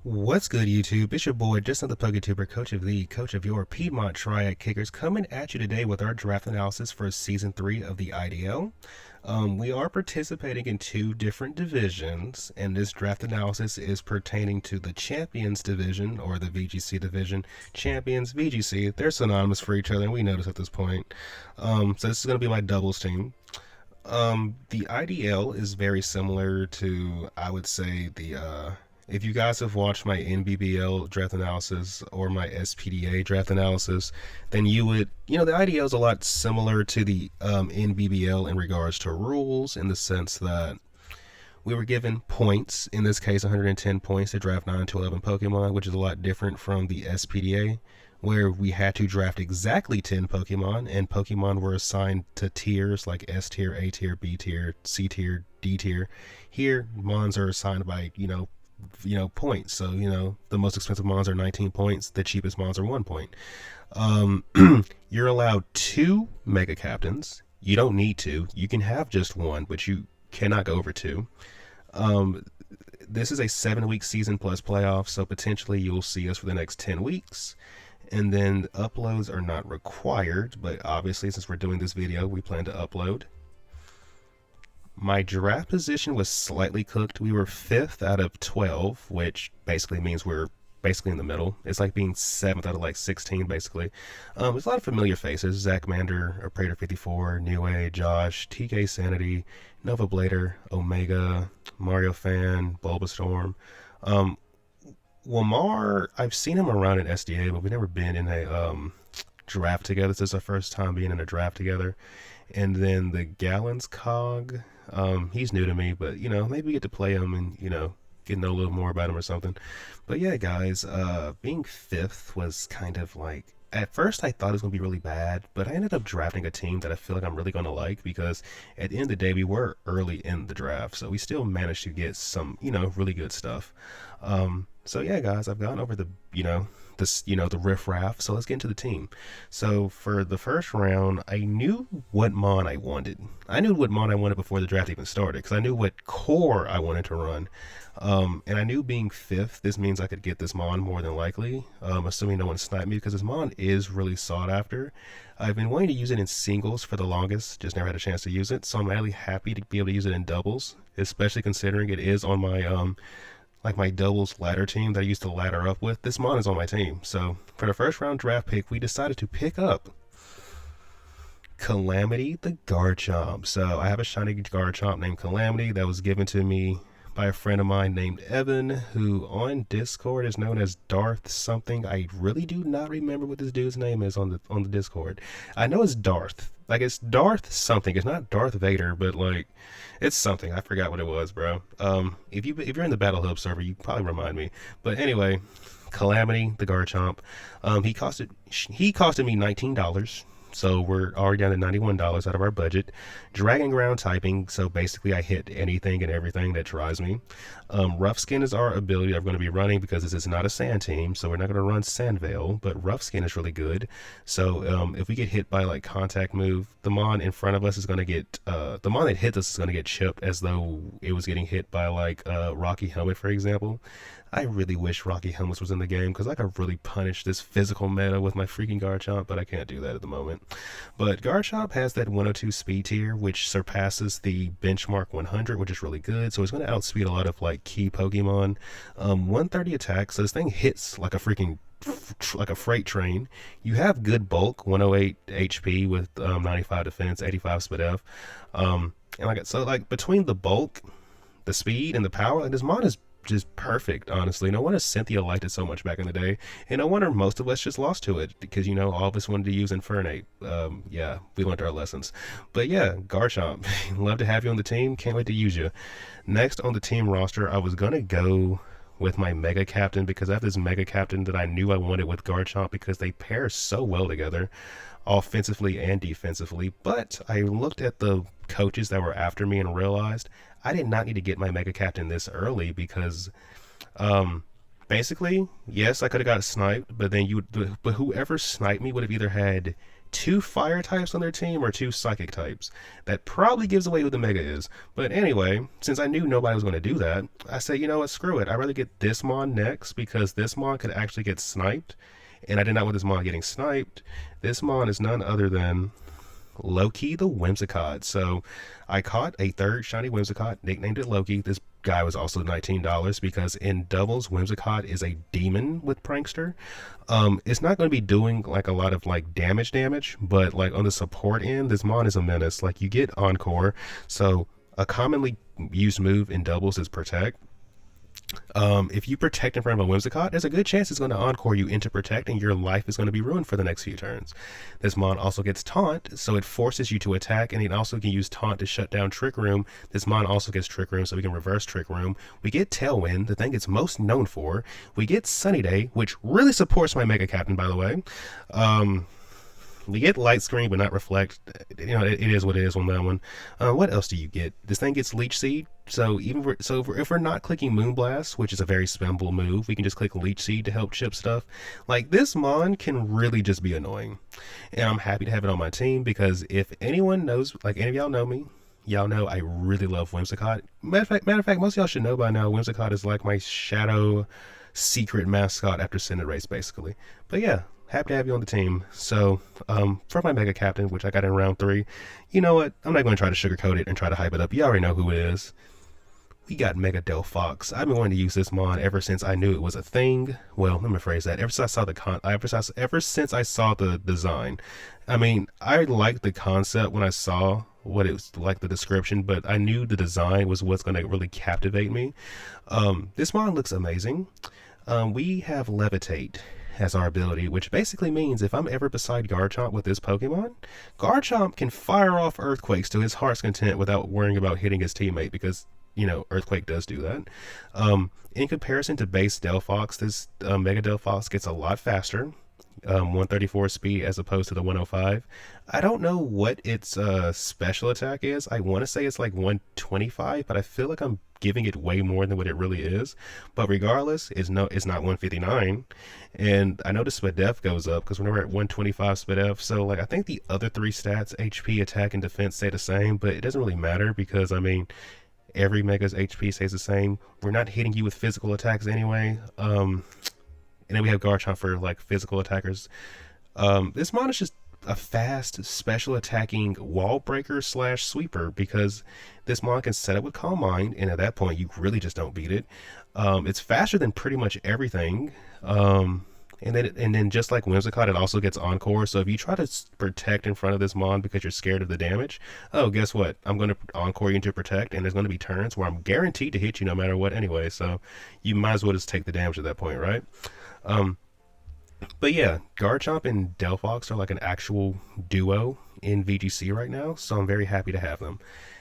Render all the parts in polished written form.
What's good, YouTube? It's your boy, Just Another PokeTuber, coach of your Piedmont Triad Kickers, coming at you today with our draft analysis for Season 3 of the IDL. We are participating in two different divisions, and this draft analysis is pertaining to the Champions Division, or the VGC Division. Champions, VGC, they're synonymous for each other, and we know this at this point. So this is going to be my doubles team. The IDL is very similar to, I would say, if you guys have watched my NBBL draft analysis or my SPDA draft analysis, then the IDL is a lot similar to the NBBL in regards to rules, in the sense that we were given points, in this case 110 points to draft 9 to 11 Pokemon, which is a lot different from the SPDA, where we had to draft exactly 10 Pokemon, and Pokemon were assigned to tiers like S tier, A tier, B tier, C tier, D tier. Here, Mons are assigned by, points. So, the most expensive Mons are 19 points, the cheapest Mons are 1 point. You're allowed 2 Mega Captains. You don't need to. You can have just 1, but you cannot go over 2. This is a 7-week season plus playoffs, so potentially you'll see us for the next 10 weeks. And then uploads are not required, but obviously since we're doing this video, we plan to upload. My draft position was slightly cooked. We were 5th out of 12, which basically means we're basically in the middle. It's like being 7th out of like 16, basically. There's a lot of familiar faces: Zach Mander, Prater 54, Niue, Josh, TK Sanity, Nova Blader, Omega, Mario Fan, Bulbastorm. Lamar, I've seen him around in SDA, but we've never been in a draft together. This is our first time being in a draft together. And then the Gallons Cog, he's new to me, but maybe we get to play him and get to know a little more about him or something. But yeah, guys, being 5th was kind of like, at first I thought it was going to be really bad, but I ended up drafting a team that I feel like I'm really going to like, because at the end of the day, we were early in the draft, so we still managed to get some, really good stuff. So yeah, guys, I've gone over the riffraff, so let's get into the team. So for the first round, I knew what Mon I wanted. I knew what Mon I wanted before the draft even started, because I knew what core I wanted to run. And I knew being 5th, this means I could get this Mon more than likely, assuming no one sniped me, because this Mon is really sought after. I've been wanting to use it in singles for the longest, just never had a chance to use it, so I'm really happy to be able to use it in doubles, especially considering it is on my my doubles ladder team that I used to ladder up with. This Mon is on my team. So for the first round draft pick, we decided to pick up Calamity the Garchomp. So I have a shiny Garchomp named Calamity that was given to me by a friend of mine named Evan, who on Discord is known as Darth something. I really do not remember what this dude's name is on the Discord. I know it's Darth. Like, it's Darth something. It's not Darth Vader, but like, it's something. I forgot what it was, bro. If you're in the Battle Hub server, you probably remind me. But anyway, Calamity the Garchomp. He costed me $19. So we're already down to $91 out of our budget. Dragon Ground typing, so basically I hit anything and everything that tries me. Rough Skin is our ability that we're going to be running, because this is not a sand team, so we're not going to run Sand Veil, but Rough Skin is really good. So if we get hit by like contact move, the Mon in front of us is going to get, the Mon that hits us is going to get chipped as though it was getting hit by like Rocky Helmet, for example. I really wish Rocky Helmets was in the game, because I could really punish this physical meta with my freaking Garchomp, but I can't do that at the moment. But Garchomp has that 102 speed tier, which surpasses the benchmark 100, which is really good. So it's going to outspeed a lot of like key Pokemon. 130 attack, so this thing hits like a freaking like a freight train. You have good bulk, 108 HP with 95 defense, 85 speed F. And like between the bulk, the speed, and the power, like, this Mon is just perfect, honestly. No wonder Cynthia liked it so much back in the day, and no wonder most of us just lost to it, because all of us wanted to use Infernape. Yeah, we learned our lessons. But yeah, Garchomp, love to have you on the team. Can't wait to use you. Next on the team roster, I was gonna go with my Mega Captain, because I have this Mega Captain that I knew I wanted with Garchomp, because they pair so well together, offensively and defensively. But I looked at the coaches that were after me and realized I did not need to get my Mega Captain this early, because basically, yes, I could have got sniped, but then but whoever sniped me would have either had 2 fire types on their team or 2 psychic types. That probably gives away who the mega is. But anyway, since I knew nobody was going to do that, I said, you know what, screw it. I'd rather get this mon next because this mon could actually get sniped. And I did not want this mon getting sniped. This mon is none other than Loki the Whimsicott. So I caught a 3rd shiny Whimsicott, nicknamed it Loki. This guy was also $19 because in doubles, Whimsicott is a demon with Prankster. It's not going to be doing like a lot of like damage, but like on the support end, this mon is a menace. Like you get Encore. So a commonly used move in doubles is Protect. If you protect in front of a Whimsicott, there's a good chance it's going to encore you into protect and your life is going to be ruined for the next few turns. This mon also gets taunt, so it forces you to attack, and it also can use taunt to shut down Trick Room. This mon also gets Trick Room, so we can reverse Trick Room. We get Tailwind, the thing it's most known for. We get Sunny Day, which really supports my Mega Captain, by the way. We get Light Screen, but not Reflect. You know, it is what it is on that one. What else do you get? This thing gets Leech Seed. So if we're not clicking Moonblast, which is a very spammable move, we can just click Leech Seed to help chip stuff. Like, this mon can really just be annoying. And I'm happy to have it on my team because if anyone knows, like any of y'all know me, y'all know I really love Whimsicott. Matter of fact, most of y'all should know by now, Whimsicott is like my shadow secret mascot after Cinderace, basically. But yeah. Happy to have you on the team. So, for my Mega Captain, which I got in round 3, you know what? I'm not going to try to sugarcoat it and try to hype it up. You already know who it is. We got Mega Delphox. I've been wanting to use this mon ever since I knew it was a thing. Well, let me rephrase that. Ever since I saw the design. I mean, I liked the concept when I saw what it was like, the description, but I knew the design was what's going to really captivate me. This mon looks amazing. We have Levitate as our ability, which basically means if I'm ever beside Garchomp with this Pokemon, Garchomp can fire off Earthquakes to his heart's content without worrying about hitting his teammate because, you know, Earthquake does do that. In comparison to base Delphox, this Mega Delphox gets a lot faster. 134 speed as opposed to the 105. I don't know what its special attack is. I want to say it's like 125, but I feel like I'm giving it way more than what it really is. But regardless, it's not 159. And I know the SPDF goes up because whenever at 125 SPDF, so like I think the other 3 stats, HP, attack, and defense, stay the same, but it doesn't really matter because I mean every Mega's HP stays the same. We're not hitting you with physical attacks anyway. And then we have Garchomp for like physical attackers. This mon is just a fast special attacking wall breaker / sweeper because this mon can set up with Calm Mind, and at that point you really just don't beat it. It's faster than pretty much everything. And then just like Whimsicott, it also gets Encore. So if you try to protect in front of this mon because you're scared of the damage, oh, guess what? I'm going to Encore you into protect, and there's going to be turns where I'm guaranteed to hit you no matter what anyway. So you might as well just take the damage at that point, right? But yeah, Garchomp and Delphox are like an actual duo in VGC right now, so I'm very happy to have them.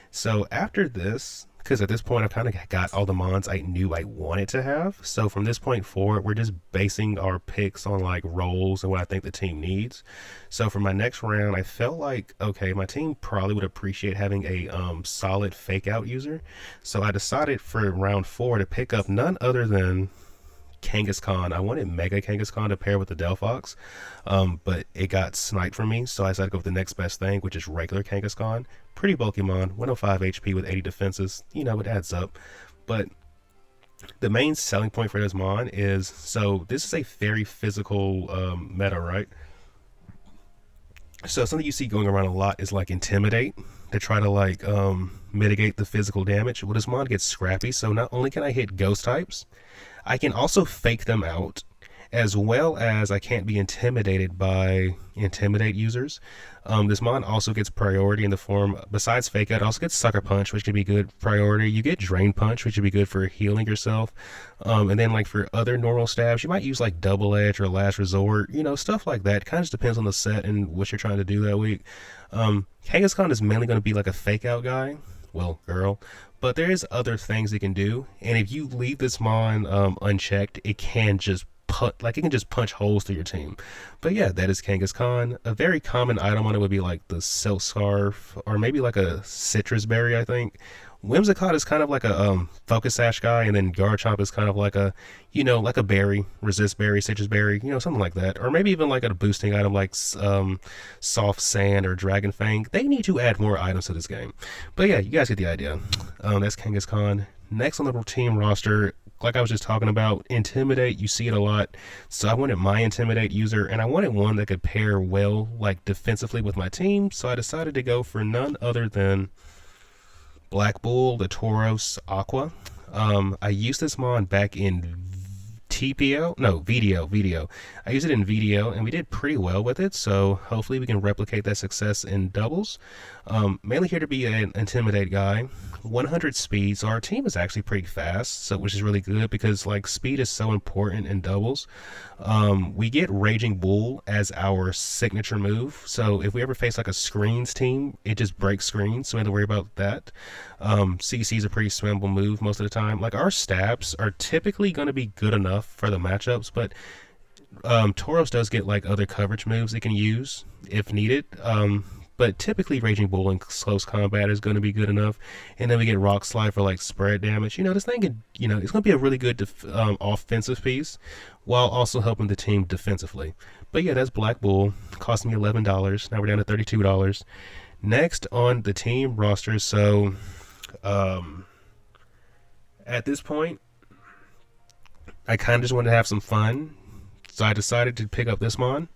So after this, because at this point I've kind of got all the mons I knew I wanted to have, so from this point forward we're just basing our picks on like roles and what I think the team needs. So for my next round, I felt like, okay, my team probably would appreciate having a solid fake out user, so I decided for round 4 to pick up none other than Kangaskhan. I wanted Mega Kangaskhan to pair with the Delphox, but it got sniped from me, so I decided to go with the next best thing, which is regular Kangaskhan. Pretty bulky mon, 105 HP with 80 defenses, you know, it adds up. But the main selling point for this mon is, so this is a very physical meta, right? So something you see going around a lot is like Intimidate to try to like mitigate the physical damage. Well, this mon gets scrappy, so not only can I hit ghost types, I can also fake them out, as well as I can't be intimidated by Intimidate users. This mon also gets priority in the form, besides fake out, also gets Sucker Punch, which can be good priority. You get Drain Punch, which would be good for healing yourself. And then like for other normal stabs, you might use like Double Edge or Last Resort, you know, stuff like that. Kind of just depends on the set and what you're trying to do that week. Kangaskhan is mainly going to be like a fake out guy. Well, girl. But there is other things it can do, and if you leave this mon unchecked, it can just punch holes through your team. But yeah, that is Kangaskhan. A very common item on it would be like the Silk Scarf, or maybe like a Citrus Berry, I think. Whimsicott is kind of like a focus sash guy, and then Garchomp is kind of like a, like a berry, resist berry, citrus berry, something like that, or maybe even like a boosting item like soft sand or dragon fang. They need to add more items to this game, but yeah, you guys get the idea. That's Kangaskhan. Next on the team roster, like I was just talking about, Intimidate, you see it a lot. So I wanted my Intimidate user, and I wanted one that could pair well, like defensively with my team. So I decided to go for none other than Black Bull, the Tauros Aqua. I used this mon back in TPO, no, VDO. I used it in VDO, and we did pretty well with it, so hopefully we can replicate that success in doubles. Mainly here to be an Intimidate guy. 100 speed, so our team is actually pretty fast, so which is really good because like speed is so important in doubles. We get Raging Bull as our signature move, so if we ever face like a screens team, it just breaks screens, so we don't have to worry about that. CC is a pretty swimmable move most of the time. Like our stabs are typically going to be good enough for the matchups, but Tauros does get like other coverage moves they can use if needed. But typically Raging Bull in close combat is going to be good enough. And then we get Rock Slide for like spread damage. This thing could, it's going to be a really good offensive piece while also helping the team defensively. But yeah, that's Black Bull. Cost me $11. Now we're down to $32. Next on the team roster. So at this point, I kind of just wanted to have some fun. So I decided to pick up this mon.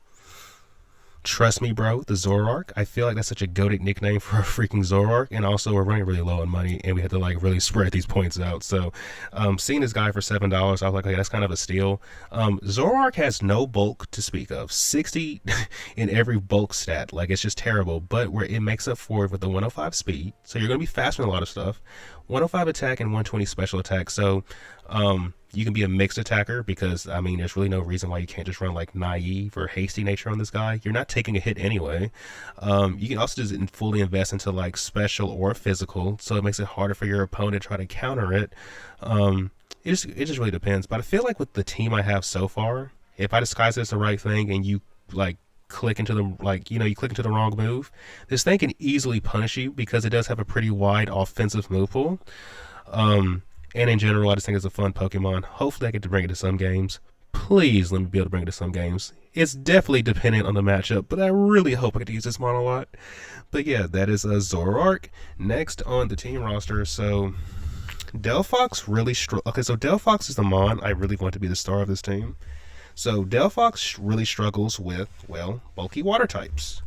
Trust me, bro, the Zoroark. I feel like that's such a goated nickname for a freaking Zoroark, and also we're running really low on money, and we had to like really spread these points out. So, seeing this guy for $7, I was like, okay, that's kind of a steal. Zoroark has no bulk to speak of, 60 in every bulk stat, like it's just terrible. But where it makes up for it with the 105 speed, so you're gonna be faster than a lot of stuff. 105 attack and 120 special attack. So, you can be a mixed attacker because, I mean, there's really no reason why you can't just run like naive or hasty nature on this guy. You're not taking a hit anyway. You can also just fully invest into like special or physical, so it makes it harder for your opponent to try to counter it. It just really depends. But I feel like with the team I have so far, if I disguise it as the right thing and you like click into the you click into the wrong move, this thing can easily punish you because it does have a pretty wide offensive move pool. And in general, I just think it's a fun Pokemon. Hopefully I get to bring it to some games. Please let me be able to bring it to some games. It's definitely dependent on the matchup, but I really hope I get to use this mon a lot. But yeah, that is a Zoroark. Next on the team roster, so Delphox really okay, so Delphox is the mon I really want to be the star of this team. So Delphox really struggles with, well, bulky water types.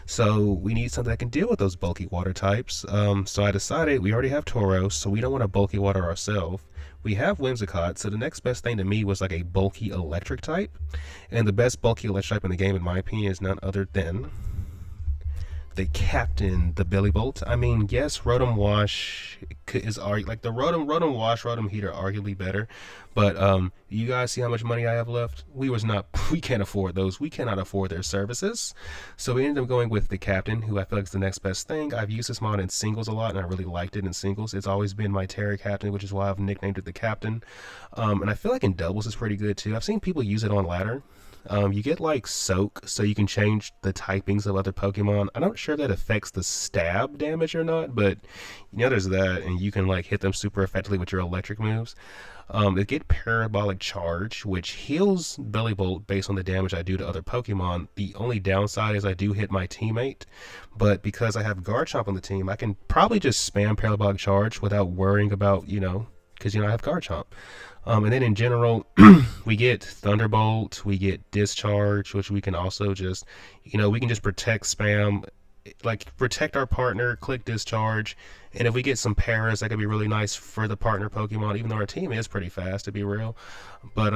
So we need something that can deal with those bulky water types. So I decided we already have Tauros, so we don't want to bulky water ourselves. We have Whimsicott, so the next best thing to me was like a bulky electric type. And the best bulky electric type in the game, in my opinion, is none other than the Captain, the Billy Bolt. I mean, yes, Rotom Wash is like the Rotom Wash, Rotom Heat are arguably better, but you guys see how much money I have left? We can't afford those. We cannot afford their services, so we ended up going with the Captain, who I feel like is the next best thing. I've used this mod in singles a lot, and I really liked it in singles. It's always been my Terra Captain, which is why I've nicknamed it the Captain. And I feel like in doubles it's pretty good too. I've seen people use it on ladder. You get like Soak, so you can change the typings of other Pokemon. I'm not sure if that affects the stab damage or not, but there's that, and you can like hit them super effectively with your electric moves. They get Parabolic Charge, which heals Belly Bolt based on the damage I do to other Pokemon. The only downside is I do hit my teammate, but because I have Garchomp on the team, I can probably just spam Parabolic Charge without worrying about, because I have Garchomp. And then in general, we get Thunderbolt, we get Discharge, which we can also just, we can just protect spam, like protect our partner, click Discharge, and if we get some paras, that could be really nice for the partner Pokemon, even though our team is pretty fast, to be real. But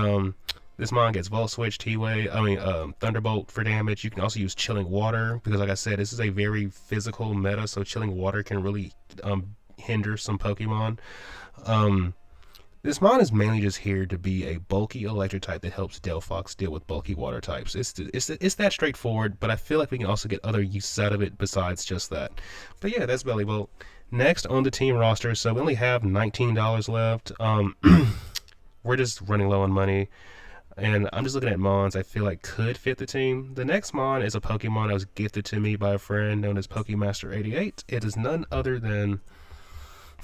this mon gets Volt Switch, Thunderbolt for damage. You can also use Chilling Water, because like I said, this is a very physical meta, so Chilling Water can really hinder some Pokemon. This mon is mainly just here to be a bulky electric type that helps Delphox deal with bulky water types. It's that straightforward, but I feel like we can also get other uses out of it besides just that. But yeah, that's Belly Bolt. Next on the team roster, so we only have $19 left. We're just running low on money, and I'm just looking at mons I feel like could fit the team. The next mon is a Pokemon that was gifted to me by a friend known as Pokemaster88. It is none other than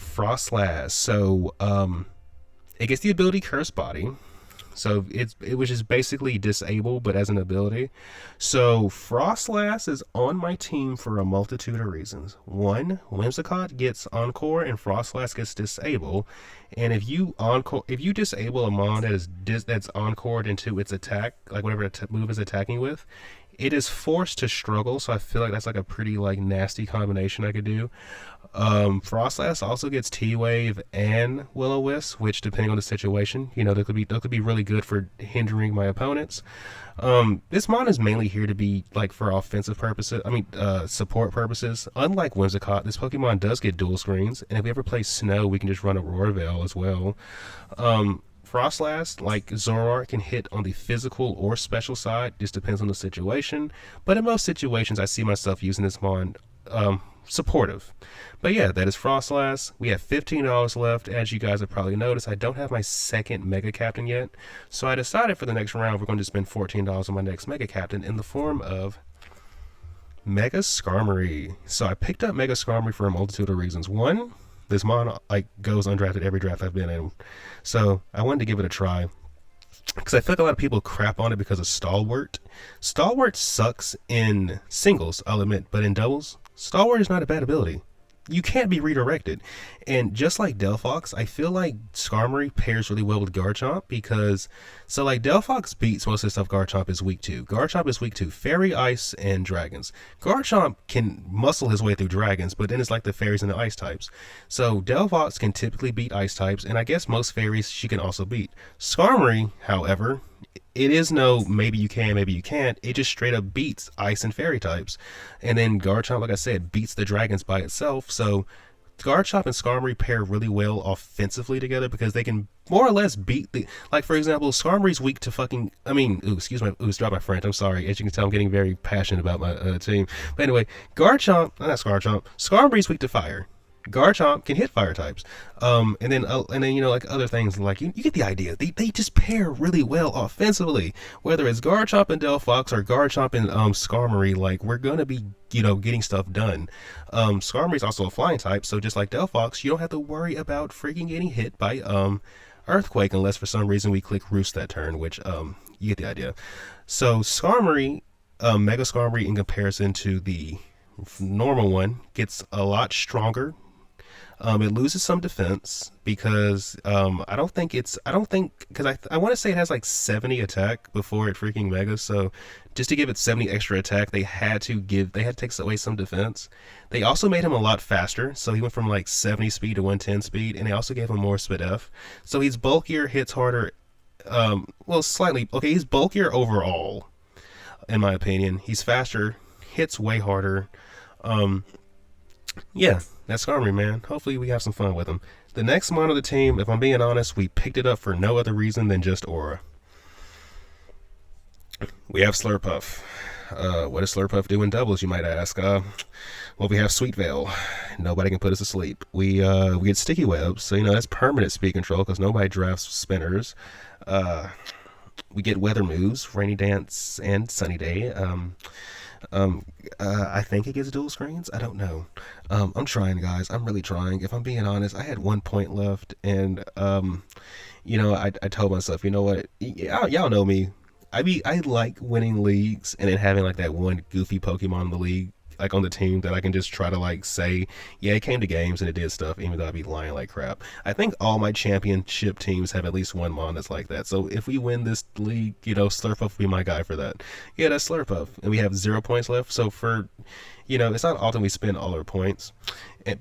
Frostlass. So it gets the ability Curse Body. So it was just basically disabled, but as an ability. So Frostlass is on my team for a multitude of reasons. One, Whimsicott gets Encore and Frostlass gets disabled. And if you disable a mon that is that's encored into its attack, like whatever move is attacking with, it is forced to struggle. So I feel like that's like a pretty like nasty combination I could do. Frostlass also gets T-Wave and Will-O-Wisp, which depending on the situation, you know, they could be really good for hindering my opponents. This mon is mainly here to be like for offensive purposes. I mean, support purposes. Unlike Whimsicott, this Pokemon does get dual screens, and if we ever play Snow, we can just run Aurora Veil as well. Frostlass, like Zoroark, can hit on the physical or special side. Just depends on the situation. But in most situations, I see myself using this mon supportive. But yeah, that is Frostlass. We have $15 left. As you guys have probably noticed, I don't have my second Mega Captain yet. So I decided for the next round, we're going to spend $14 on my next Mega Captain in the form of Mega Skarmory. So I picked up Mega Skarmory for a multitude of reasons. One, this mon like goes undrafted every draft I've been in. So I wanted to give it a try. Because I feel like a lot of people crap on it because of Stalwart. Stalwart sucks in singles, I'll admit, but in doubles, Stalwart is not a bad ability. You can't be redirected. And just like Delphox, I feel like Skarmory pairs really well with Garchomp because, so like Delphox beats most of the stuff Garchomp is weak to. Garchomp is weak to Fairy, Ice, and Dragons. Garchomp can muscle his way through Dragons, but then it's like the Fairies and the Ice types. So Delphox can typically beat Ice types, and I guess most Fairies she can also beat. Skarmory, however, it is no maybe you can, maybe you can't. It just straight up beats Ice and Fairy types. And then Garchomp, like I said, beats the Dragons by itself. So Garchomp and Skarmory pair really well offensively together because they can more or less beat the, like for example, Skarmory's weak to fucking, I mean, excuse my, drop my French, I'm sorry. As you can tell, I'm getting very passionate about my team. But anyway, Skarmory's weak to fire. Garchomp can hit fire types, and then you know, like other things, like you get the idea. They just pair really well offensively. Whether it's Garchomp and Delphox or Garchomp and Skarmory, like we're gonna be, you know, getting stuff done. Skarmory's also a flying type, so just like Delphox, you don't have to worry about freaking getting hit by Earthquake unless for some reason we click Roost that turn, which you get the idea. So Skarmory, Mega Skarmory, in comparison to the normal one, gets a lot stronger. It loses some defense because I don't think because I want to say it has like 70 attack before it freaking mega. So just to give it 70 extra attack, they had to take away some defense. They also made him a lot faster, so he went from like 70 speed to 110 speed, and they also gave him more speed F. So he's bulkier, hits harder. Well, slightly okay. He's bulkier overall, in my opinion. He's faster, hits way harder. Yeah, that's Skarmory, man. Hopefully we have some fun with him. The next mon of the team, if I'm being honest, we picked it up for no other reason than just aura. We have Slurpuff. What does Slurpuff do in doubles, you might ask? Well, we have Sweet Veil. Nobody can put us to sleep. We get Sticky Webs, so you know that's permanent speed control because nobody drafts spinners. We get weather moves, Rainy Dance and Sunny Day. I think it gets dual screens. I don't know. I'm trying, guys. I'm really trying. If I'm being honest, I had 1 point left, and you know, I told myself, you know what? Y'all know me. I like winning leagues and then having like that one goofy Pokemon in the league, like on the team that I can just try to like say, yeah, it came to games and it did stuff, even though I'd be lying like crap. I think all my championship teams have at least one mon that's like that. So if we win this league, you know, Slurpuff will be my guy for that. Yeah, that's Slurpuff. And we have 0 points left. So for, you know, it's not often we spend all our points.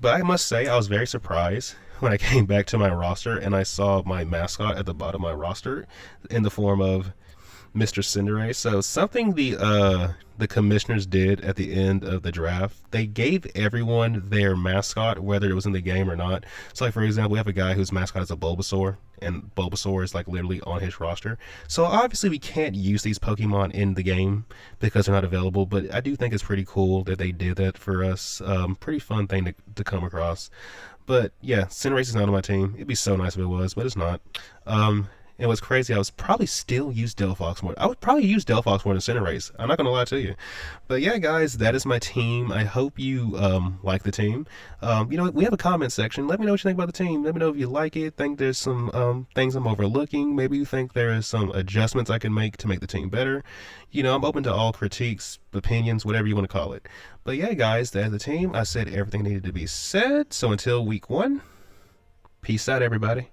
But I must say, I was very surprised when I came back to my roster and I saw my mascot at the bottom of my roster in the form of Mr. Cinderace. So something the commissioners did at the end of the draft, they gave everyone their mascot, whether it was in the game or not. So like for example, we have a guy whose mascot is a Bulbasaur, and Bulbasaur is like literally on his roster. So obviously we can't use these Pokemon in the game because they're not available, but I do think it's pretty cool that they did that for us. Pretty fun thing to come across. But yeah, Cinderace is not on my team. It'd be so nice if it was, but it's not. And what's crazy, I was probably still use Delphox more. I would probably use Delphox more than Cinderace. I'm not gonna lie to you. But yeah, guys, that is my team. I hope you like the team. You know, we have a comment section. Let me know what you think about the team. Let me know if you like it. Think there's some things I'm overlooking. Maybe you think there is some adjustments I can make to make the team better. You know, I'm open to all critiques, opinions, whatever you want to call it. But yeah, guys, that's the team. I said everything needed to be said. So until week 1, peace out, everybody.